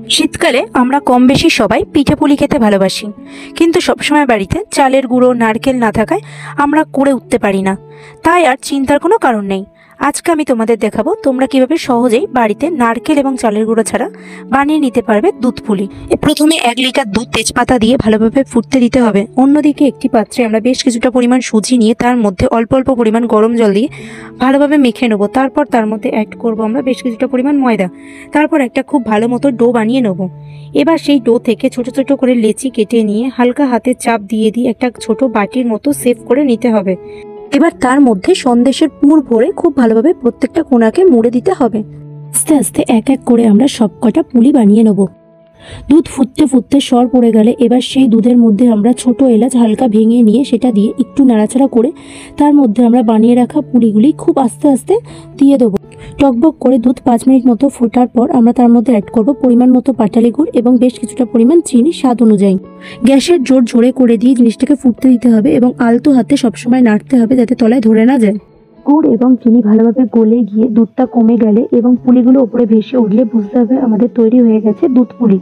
শীতকালে আমরা কম বেশি সবাই পিঠেপুলি খেতে ভালোবাসি, কিন্তু সবসময় বাড়িতে চালের গুঁড়ো নারকেল না থাকায় আমরা করে উঠতে পারি না। তাই আর চিন্তার কোনো কারণ নেই। আজকে আমি তোমাদের দেখাবো তোমরা কিভাবে সহজেই বাড়িতে নারকেল এবং চালের গুঁড়ো ছাড়া বানিয়ে নিতে পারবে দুধ পুলি। প্রথমে 1 লিটার দুধ তেজপাতা দিয়ে ভালোভাবে ফুটতে দিতে হবে। অন্যদিকে একটি পাত্রে আমরা বেশ কিছুটা পরিমাণ সুজি নিয়ে তার মধ্যে অল্প অল্প পরিমাণ গরম জল দিয়ে ভালোভাবে মেখে নেবো। তারপর তার মধ্যে অ্যাড করবো আমরা বেশ কিছুটা পরিমাণ ময়দা। তারপর একটা খুব ভালো মতো ডো বানিয়ে নেবো। এবার সেই ডো থেকে ছোট ছোট করে লেচি কেটে নিয়ে হালকা হাতে চাপ দিয়ে একটা ছোট বাটির মতো সেভ করে নিতে হবে। এবার তার মধ্যে সন্দেশের পুর ভরে খুব ভালোভাবে প্রত্যেকটা কোণাকে মুড়ে দিতে হবে। আস্তে আস্তে এক এক করে আমরা সবকটা পুলি বানিয়ে নেব। দুধ ফুটতে ফুটতে সর পড়ে গেলে এবার সেই দুধের মধ্যে আমরা ছোট এলাচ হালকা ভেঙে নিয়ে সেটা দিয়ে একটু নাড়াচাড়া করে তার মধ্যে আমরা বানিয়ে রাখা পুলিগুলি খুব আস্তে আস্তে দিয়ে দেবো। টকবক করে দুধ 5 মিনিট মতো ফোটার পর আমরা তার মধ্যে অ্যাড করব পরিমাণ মতো পাটালি গুড় এবং বেশ কিছুটা পরিমাণ চিনি স্বাদ অনুযায়ী। গ্যাসের জোর জোরে করে দিয়ে জিনিসটাকে ফুটতে দিতে হবে এবং আলতো হাতে সবসময় নাড়তে হবে যাতে তলায় ধরে না যায়। গুড় এবং চিনি ভালোভাবে গলে গিয়ে দুধটা কমে গেলে এবং পুলিগুলো উপরে ভেসে উঠলে বুঝতে হবে আমাদের তৈরি হয়ে গেছে দুধ পুলি।